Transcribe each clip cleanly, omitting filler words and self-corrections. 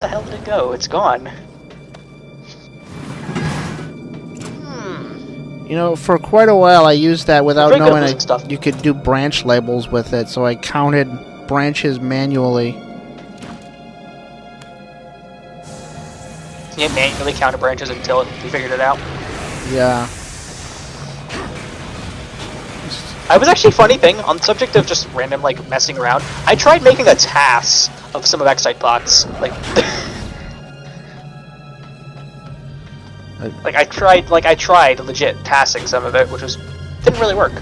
the hell did it go? It's gone. You know, for quite a while I used that without knowing stuff. you could do branch labels with it, so I counted branches manually. You manually counted branches until you figured it out? Yeah. I was actually, funny thing, on the subject of just random, like, messing around, I tried making a task of some of Excitebots. Like, I tried legit tasking some of it, which didn't really work.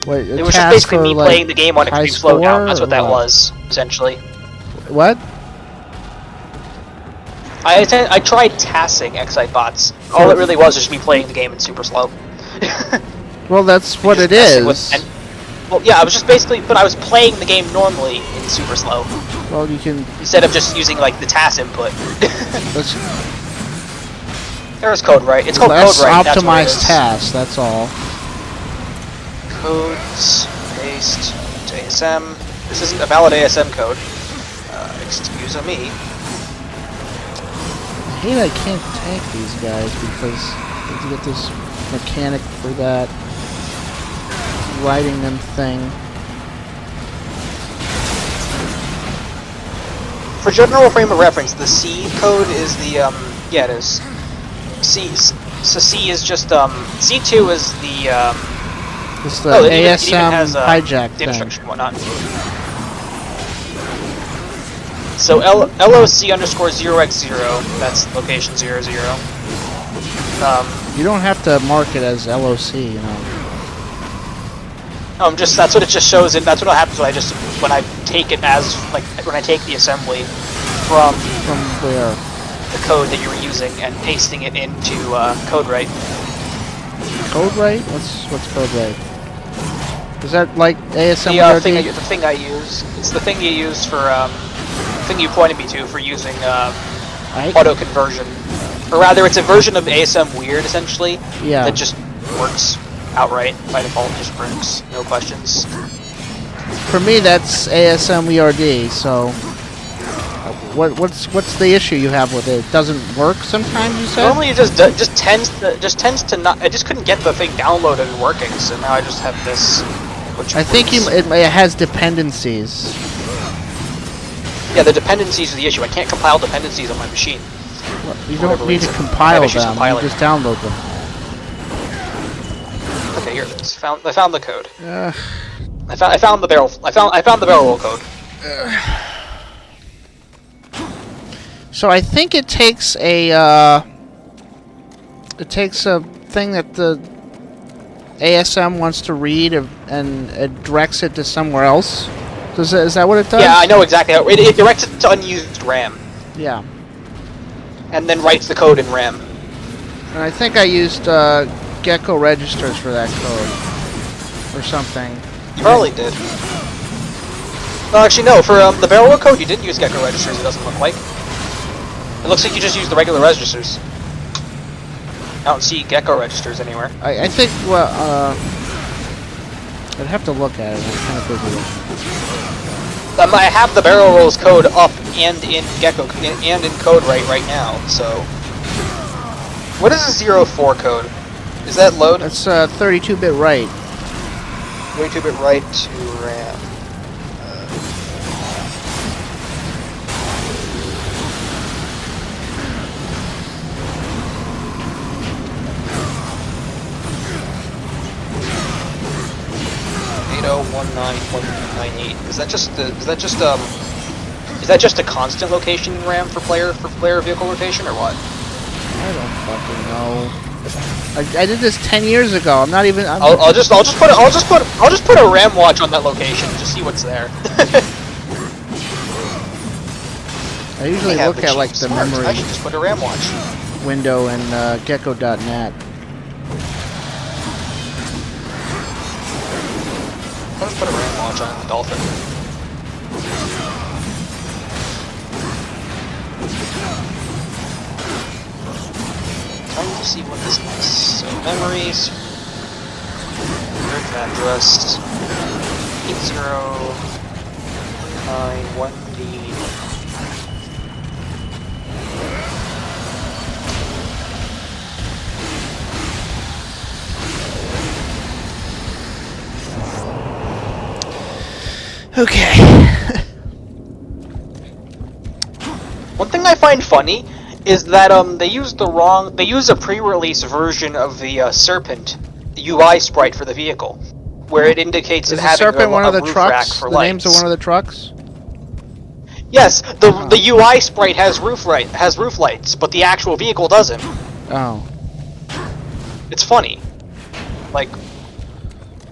Wait, it was just basically me playing the game on extreme slowdown. That's what that was, essentially. What? I tried tasking Excitebots. All it really was just me playing the game in super slow. Well, that's what it is. Well, yeah, I was just basically, but I was playing the game normally in super slow. Well, you can... Instead of just using, like, the task input. There's code right. It's called code right. Less optimized tasks, that's all. Codes, paste, to ASM. This isn't a valid ASM code. Excuse me. I hate I can't tank these guys because I have to get this mechanic for that riding them thing. For general frame of reference, the C code is the yeah, it is. So C is just C2 is the it's the ASM even has, hijack the thing. instruction and whatnot. So LOC_0x0, that's location 00. You don't have to mark it as LOC, you know. That's what it just shows. That's what happens when I take it as, like, when I take the assembly from where? The code that you were using and pasting it into CodeWrite. CodeWrite? What's CodeWrite? Is that like ASM? The thing I use. It's the thing you use for the thing you pointed me to for using auto conversion, or rather, it's a version of ASM Weird essentially. Yeah. That just works outright by default. Just works, no questions. For me, that's ASM WRD. So, what's the issue you have with it? It doesn't work sometimes, you said? Normally, it just tends to not. I just couldn't get the thing downloaded and working, so now I just have this. Which I think it has dependencies. Yeah, the dependencies are the issue. I can't compile dependencies on my machine. Well, you don't need to compile them. You just download them. Okay, here it is. I found the code. I found the barrel. I found the barrel roll code. So I think it takes a thing that the ASM wants to read and it directs it to somewhere else. Is that what it does? Yeah, I know exactly how it directs it to unused RAM. Yeah. And then writes the code in RAM. And I think I used Gecko registers for that code or something. You probably did. No, actually no. For the barrel roll code, you didn't use Gecko registers. It doesn't look like. It looks like you just used the regular registers. I don't see Gecko registers anywhere. I think, well, I'd have to look at it. I'm kind of busy looking. I have the barrel rolls code up and in Gecko and in CodeWrite right now. So, what is a 04 code? Is that load? That's 32-bit write. 32-bit write to RAM. 19198. Is that just a constant location in RAM for player vehicle rotation or what? I don't fucking know. I did this 10 years ago. I'm not even. I'll just put a RAM watch on that location to see what's there. I usually look at like the memory. I should just put a RAM watch window in Gecko.net. I'll just put a RAM watch on the Dolphin. Trying to see what this is. So memories. Earth address. 8091D. Okay. One thing I find funny is that they use a pre-release version of the Serpent UI sprite for the vehicle, where it indicates Is it the having Serpent one of the roof rack trucks? for The lights. names of one of the trucks? Yes, the UI sprite has roof lights, but the actual vehicle doesn't. Oh. It's funny, like,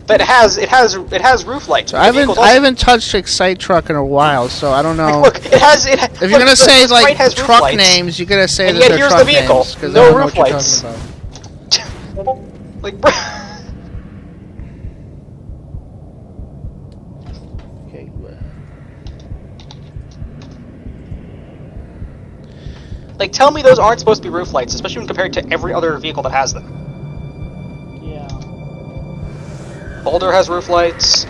but it has roof lights. So I haven't touched Excite Truck in a while, so I don't know. Look, if you're gonna say like truck truck names, you gotta say and that yet they're here's truck the vehicle, names, 'cause I no don't know roof what you're lights. talking about. Like, bro. Okay. Like, tell me those aren't supposed to be roof lights, especially when compared to every other vehicle that has them. Yeah. Boulder has roof lights.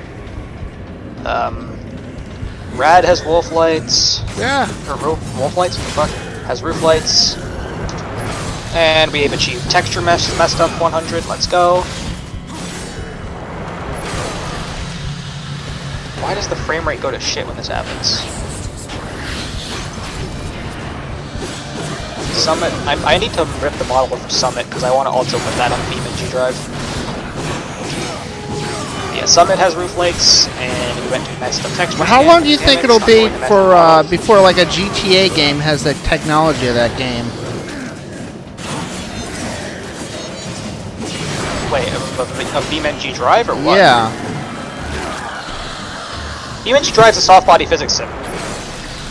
Rad has wolf lights. Yeah. Or wolf lights? What the fuck? Has roof lights. And we have achieved texture mesh messed up 100. Let's go. Why does the frame rate go to shit when this happens? Summit. I need to rip the model from Summit because I want to also put that on the BeamNG drive. Yeah, Summit has roof lights, and we went to messed up texture. How long do you think it'll be for before like a GTA game has the technology of that game? Wait, a BeamNG drive or what? Yeah. BeamNG drive's a soft body physics sim.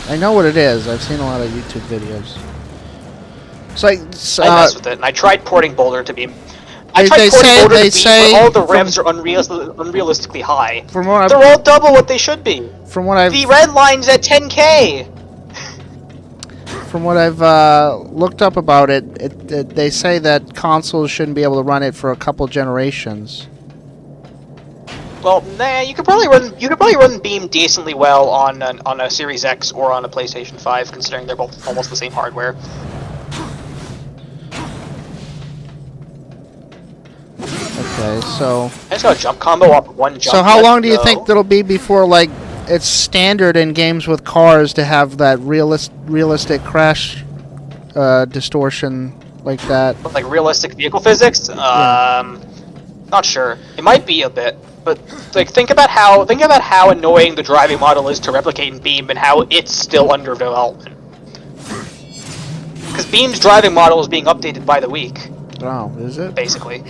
I know what it is. I've seen a lot of YouTube videos. It's like I messed with it, and I tried porting Boulder to Beam. They say all the revs are unrealistically high. From what They're all double what they should be. From what I've the red line's at 10K. From what I've looked up about it, they say that consoles shouldn't be able to run it for a couple generations. Well, nah, you could probably run Beam decently well on a Series X or on a PlayStation 5, considering they're both almost the same hardware. Okay, so I just got a jump combo off one jump. So how long do you think that'll be before like it's standard in games with cars to have that realistic crash distortion like that? Like realistic vehicle physics? Yeah. Not sure. It might be a bit, but like think about how annoying the driving model is to replicate in Beam and how it's still under development. Because Beam's driving model is being updated by the week. Oh, is it? Basically.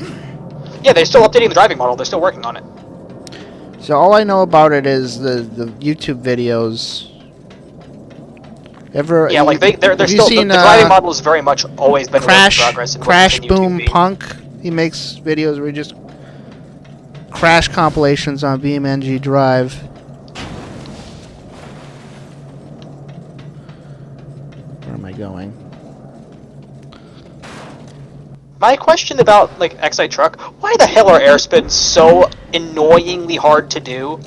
Yeah, they're still updating the driving model. They're still working on it. So all I know about it is the YouTube videos. Yeah, like they're still seen, the driving model has very much always been Crash work in progress. Crash Boom Punk. He makes videos where he just crash compilations on BeamNG Drive. Where am I going? My question about like Excite Truck: why the hell are air spins so annoyingly hard to do?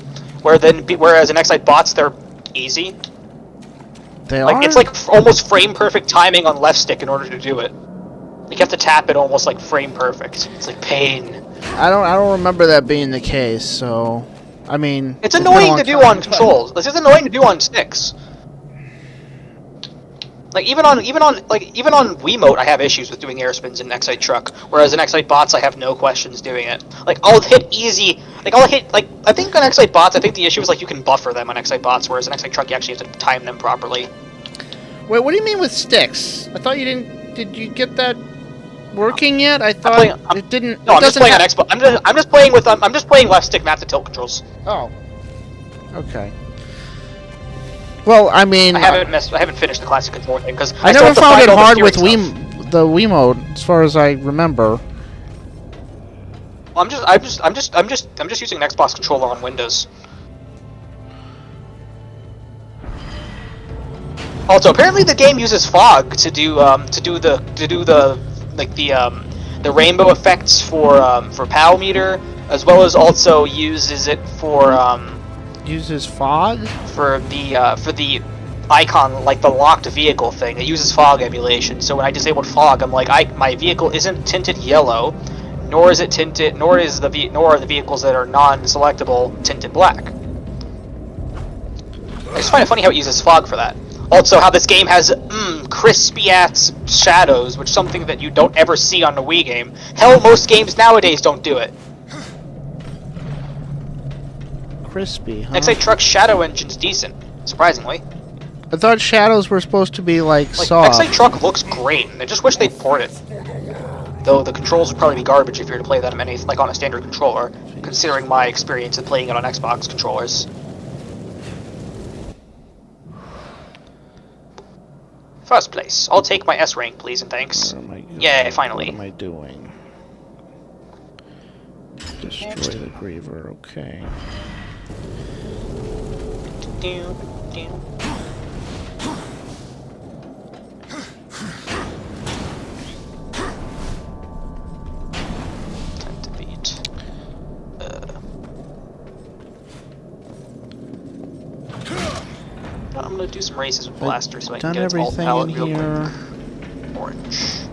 Whereas in Excite bots they're easy. They like are? It's like almost frame perfect timing on left stick in order to do it. Like you have to tap it almost like frame perfect. It's like pain. I don't remember that being the case. So I mean, it's annoying to do on controls. This is annoying to do on sticks. Like even on Wiimote, I have issues with doing air spins in Excite Truck, whereas in Excite bots, I have no questions doing it. Like I'll hit easy. I think on Excite bots, I think the issue is like you can buffer them on Excite bots, whereas in Excite Truck, you actually have to time them properly. Wait, what do you mean with sticks? I thought you didn't. Did you get that working yet? I thought it didn't. No, I'm just playing on Xbox. I'm just playing left stick map to tilt controls. Oh. Okay. Well, I mean, I haven't finished the classic controller thing because I never found it hard with the Wiimote, as far as I remember. Well, I'm just using an Xbox controller on Windows. Also, apparently the game uses fog to do the rainbow effects for PAL meter, as well as also uses it for uses fog for the icon, like the locked vehicle thing. It uses fog emulation. So when I disabled fog, I'm like, my vehicle isn't tinted yellow, nor are the vehicles that are non-selectable tinted black. I just find it funny how it uses fog for that. Also, how this game has crispy-ass shadows, which is something that you don't ever see on a Wii game. Hell, most games nowadays don't do it. Crispy, huh? Next Truck's shadow engine's decent, surprisingly. I thought shadows were supposed to be like soft. Next Truck looks great, and I just wish they'd port it. Though the controls would probably be garbage if you were to play that on a standard controller, considering my experience of playing it on Xbox controllers. First place. I'll take my S rank, please, and thanks. Yay, finally. What am I doing? Destroy the Griever, okay. Time to beat. I'm gonna do some races with Blaster so I can get its alt palette real quick. Orange.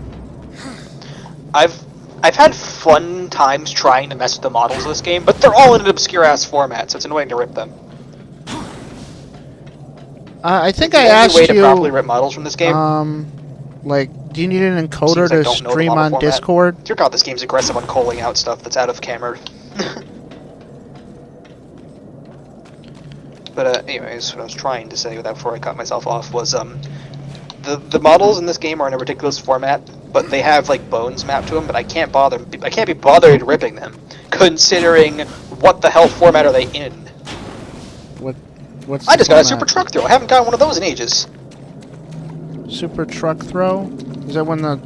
I've had fun times trying to mess with the models of this game, but they're all in an obscure-ass format, so it's annoying to rip them. I think I asked you... The only way to properly rip models from this game... like, do you need an encoder to stream on Discord? Dear God, this game's aggressive on calling out stuff that's out of camera. But, anyways, what I was trying to say before I cut myself off was, the models in this game are in a ridiculous format, but they have, like, bones mapped to them, but I can't be bothered ripping them, considering what the hell format are they in. What's I just got a Super Truck Throw. I haven't gotten one of those in ages. Super Truck Throw? Is that when the...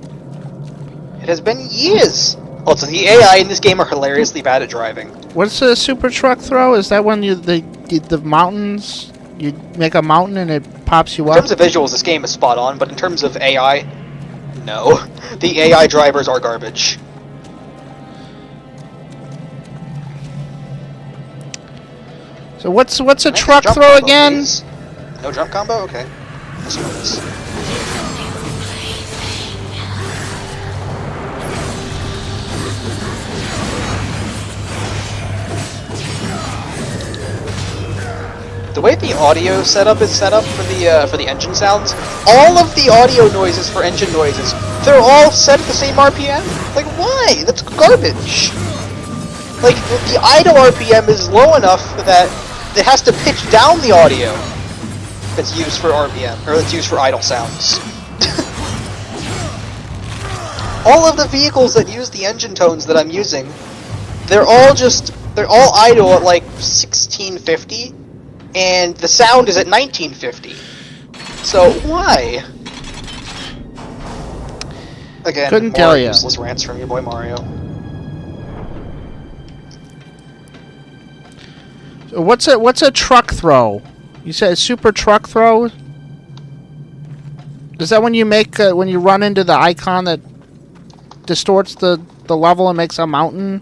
It has been years! Also, the AI in this game are hilariously bad at driving. What's a Super Truck Throw? Is that when the mountains... You make a mountain and it pops you up? In terms of visuals, this game is spot on, but in terms of AI, no. The AI drivers are garbage. So what's a truck throw combo, again? Please? No jump combo? Okay. Let's do this. The way the audio setup is set up for the engine sounds, all of the audio noises for engine noises, they're all set at the same RPM? Like, why? That's garbage. Like, the idle RPM is low enough that it has to pitch down the audio that's used for RPM, or that's used for idle sounds. All of the vehicles that use the engine tones that I'm using, they're all idle at like 1650, and the sound is at 1950. So why? Again, couldn't tell you. Useless rants from your boy Mario. So what's a truck throw? You said super truck throw? Is that when you make when you run into the icon that distorts the level and makes a mountain?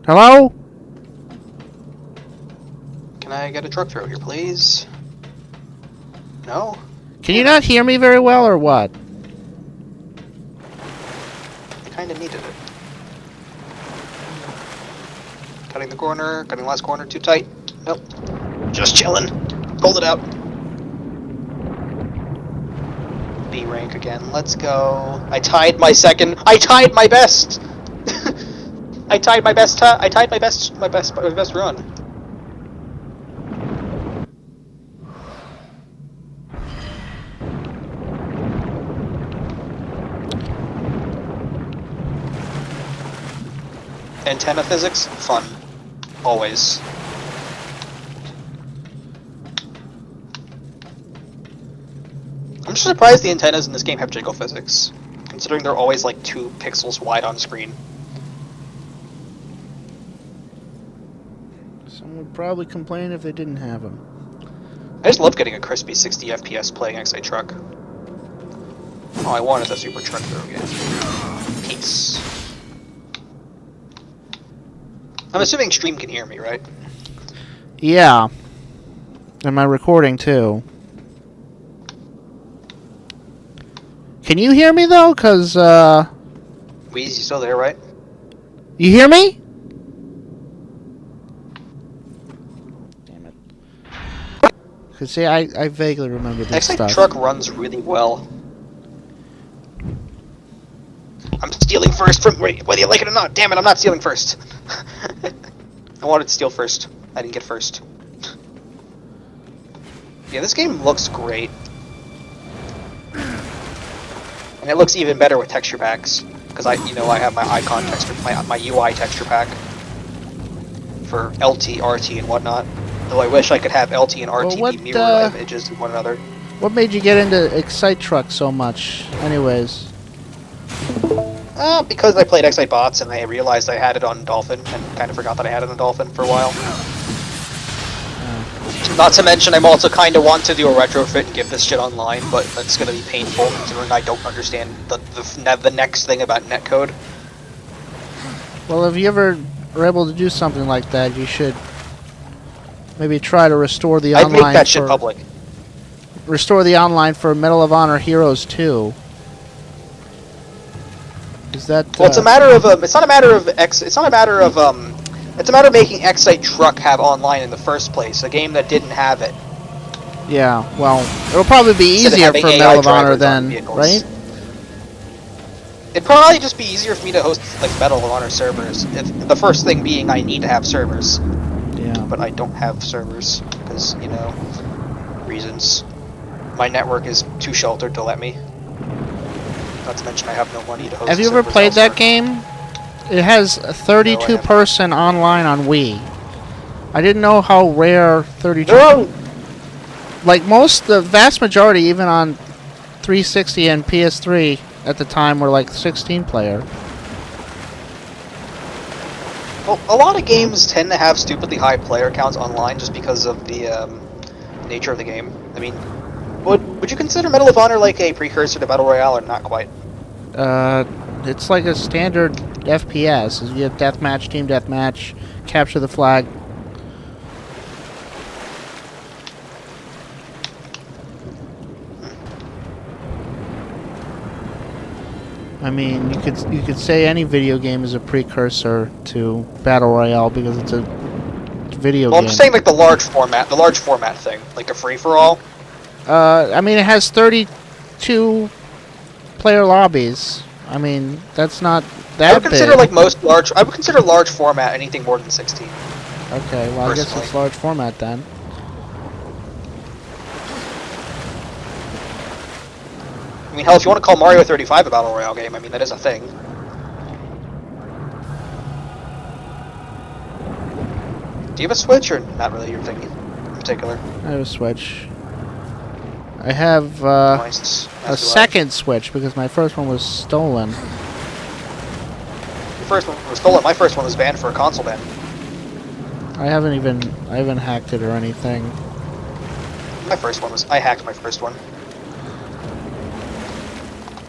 Hello? Can I get a truck throw here, please? No? Can you not hear me very well, or what? I kinda needed it. Cutting the corner, cutting the last corner, too tight. Nope. Just chillin'. Hold it out. B rank again, let's go. I tied my best! I tied my best run. Antenna physics, fun. Always. I'm just surprised the antennas in this game have jiggle physics, considering they're always like 2 pixels wide on screen. Someone would probably complain if they didn't have them. I just love getting a crispy 60 FPS playing XA Truck. Oh, I wanted the Super Truck Throw again. Peace. I'm assuming Stream can hear me, right? Yeah. And my recording, too. Can you hear me, though? Because, Wiz, you still there, right? You hear me? Cause see, I vaguely remember this Excite stuff. Truck runs really well. I'm stealing first from whether you like it or not. Damn it, I'm not stealing first. I wanted to steal first. I didn't get first. Yeah, this game looks great. And it looks even better with texture packs. Because I have my icon texture, my UI texture pack for LT, RT, and whatnot. Though I wish I could have LT and RT be mirror images of one another. What made you get into Excite Truck so much, anyways? Because I played Excite Bots and I realized I had it on Dolphin and kind of forgot that I had it on Dolphin for a while. Not to mention, I'm also kind of want to do a retrofit and give this shit online, but that's going to be painful considering I don't understand the next thing about netcode. Well, if you ever are able to do something like that, you should maybe try to restore the online. I'd make that shit public. Restore the online for Medal of Honor Heroes 2. Is that? Well, it's a matter of it's not a matter of it's a matter of making Excite Truck have online in the first place, a game that didn't have it. Yeah, well, it'll probably be easier for Medal of Honor then, right? It'd probably just be easier for me to host like Medal of Honor servers. If the first thing being I need to have servers. Yeah. But I don't have servers because reasons. My network is too sheltered to let me. Not to mention I have no money to host. Have you ever played that game? It has a 32-person online on Wii. I didn't know how rare 32. No! Like the vast majority, even on 360 and PS3 at the time, were like 16-player. Well, a lot of games tend to have stupidly high player counts online just because of the nature of the game. I mean, would you consider Medal of Honor like a precursor to Battle Royale or not quite? It's like a standard FPS. You have deathmatch, team deathmatch, capture the flag. I mean, you could say any video game is a precursor to Battle Royale because it's a video game. Well, I'm just saying like the large format thing, like a free-for-all. I mean, it has 32 player lobbies. I mean, that's not that I would consider big. I would consider large format anything more than 16. Okay, well, I guess it's large format then. I mean, hell, if you want to call Mario 35 a Battle Royale game, I mean, that is a thing. Do you have a Switch, or not really your thing in particular? I have a Switch. I have Nice. a second Switch because my first one was stolen. Your first one was stolen. My first one was banned for a console ban. I haven't hacked it or anything. I hacked my first one.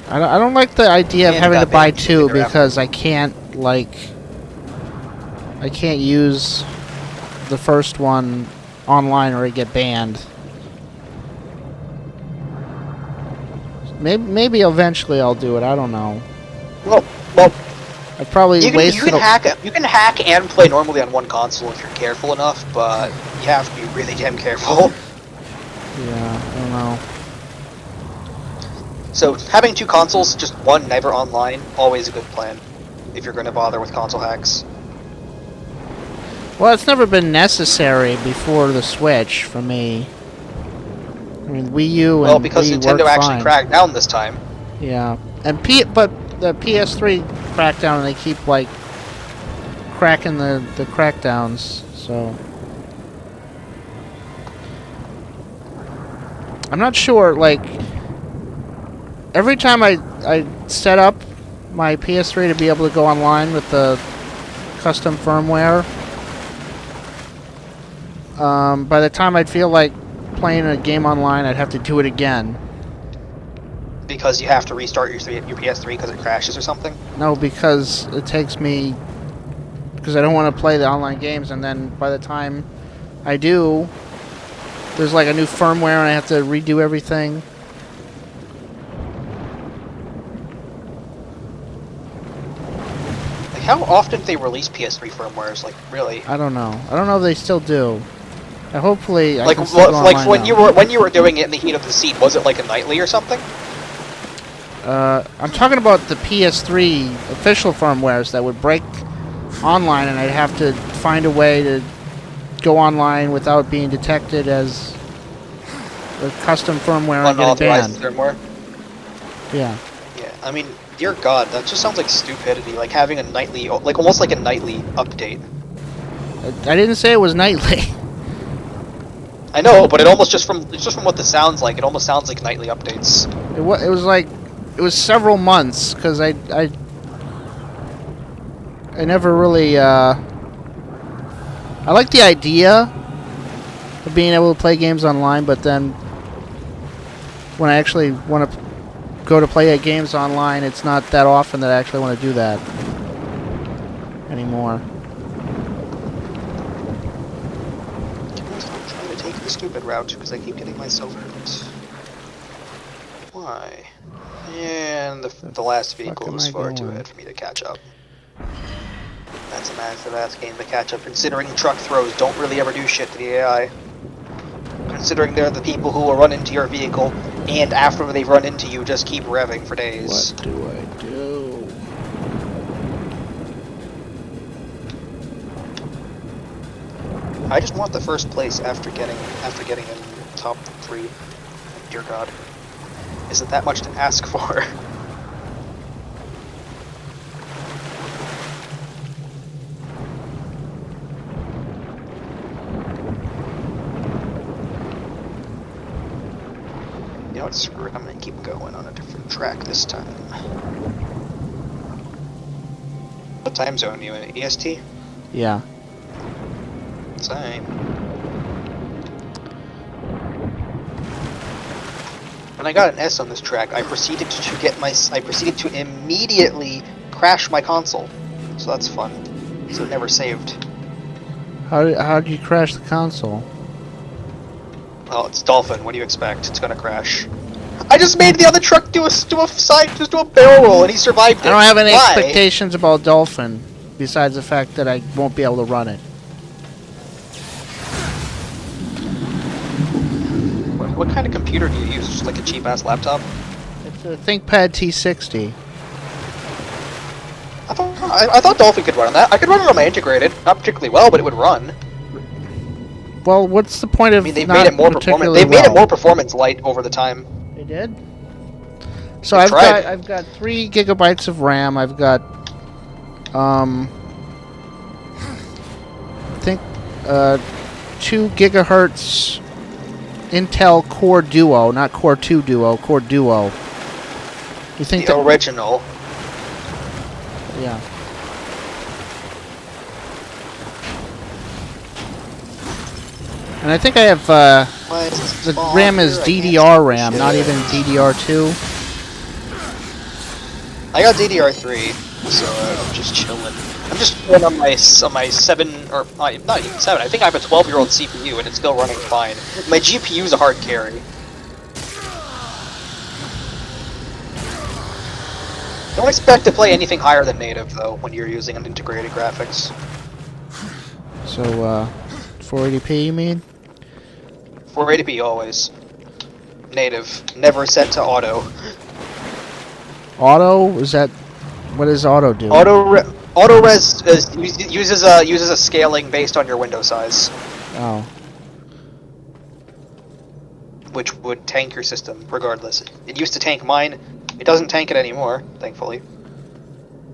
I don't like the idea of And having to got buy banned two after. because I can't use the first one online or I get banned. Maybe eventually I'll do it. I don't know. Well, I probably you wasted. can hack and play normally on one console if you're careful enough, but you have to be really damn careful. Yeah, I don't know. So having two consoles, just one never online, always a good plan if you're going to bother with console hacks. Well, it's never been necessary before the Switch for me. I mean, Wii U and because Wii Nintendo work actually fine. cracked down this time. Yeah, and but the PS3 cracked down, and they keep like cracking the crackdowns. So I'm not sure. Like every time I set up my PS3 to be able to go online with the custom firmware, by the time I'd feel like playing a game online, I'd have to do it again. Because you have to restart your PS3 because it crashes or something? No, because it takes me... Because I don't want to play the online games, and then by the time I do, there's like a new firmware and I have to redo everything. Like, how often do they release PS3 firmwares? Like, really? I don't know. I don't know if they still do. Hopefully, I Like, can still go online when now. you were doing it in the heat of the scene, was it like a nightly or something? I'm talking about the PS3 official firmwares that would break online, and I'd have to find a way to go online without being detected as a custom firmware and getting Unauthorized banned. firmware. Yeah. Yeah, I mean, dear God, that just sounds like stupidity. Like having a nightly, like almost like a nightly update. I didn't say it was nightly. I know, but it's just from what this sounds like. It almost sounds like nightly updates. It was like, it was several months, because I never really, I like the idea of being able to play games online, but then when I actually want to go to play games online, it's not that often that I actually want to do that anymore. I'm trying to take the stupid route because I keep getting myself hurt. Why? And the last vehicle is far too ahead for me to catch up. That's a massive ass game to catch up, considering truck throws don't really ever do shit to the AI. Considering they're the people who will run into your vehicle, and after they've run into you, just keep revving for days. What do I do? I just want the first place after getting in top 3. Dear God. Is it that much to ask for? You know what, screw it, I'm gonna keep going on a different track this time. What time zone are you in? EST? Yeah. Same. When I got an S on this track, I proceeded to immediately crash my console. So that's fun. So it never saved. How did you crash the console? Well, it's Dolphin. What do you expect? It's gonna crash. I just made the other truck do a barrel roll, and he survived it. I don't have any Why? expectations about Dolphin, besides the fact that I won't be able to run it. What kind of computer do you use? Just like a cheap-ass laptop? It's a ThinkPad T60. I thought Dolphin could run on that. I could run it on my integrated. Not particularly well, but it would run. Well, what's the point of? I mean, they've not made it more performance. particularly They've made it well? more performance light over the time. They did. So They've tried. I've got 3 gigabytes of RAM. I've got I think 2 gigahertz Intel Core Duo, not Core 2 Duo, Core Duo. You think The that? original. Yeah. And I think I have Why is this the spawn RAM is here? I can't DDR see RAM, shit. not even DDR2. I got DDR3, so I'm just chilling. I'm just chilling on my 7 or not even 7. I think I have a 12-year-old CPU and it's still running fine. My GPU is a hard carry. Don't expect to play anything higher than native though when you're using an integrated graphics. So 480p, you mean? 480p always. Native, never set to auto. Auto? Is that? What does auto do? Auto res uses a scaling based on your window size, Oh. which would tank your system regardless. It used to tank mine. It doesn't tank it anymore, thankfully.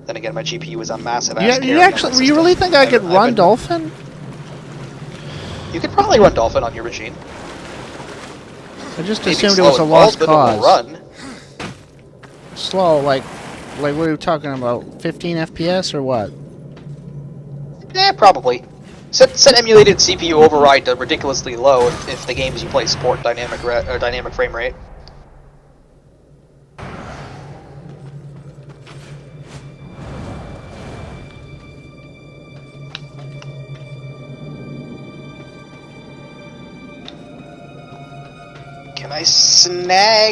Then again, my GPU is a massive ass carry on my You system. really think I could run Dolphin? You could probably run Dolphin on your machine. I just Maybe assumed it slow was a it lost but it will cause. run. Slow, like what are we talking about? 15 FPS or what? Probably. Set emulated CPU override to ridiculously low if the games you play support dynamic frame rate. Can I snag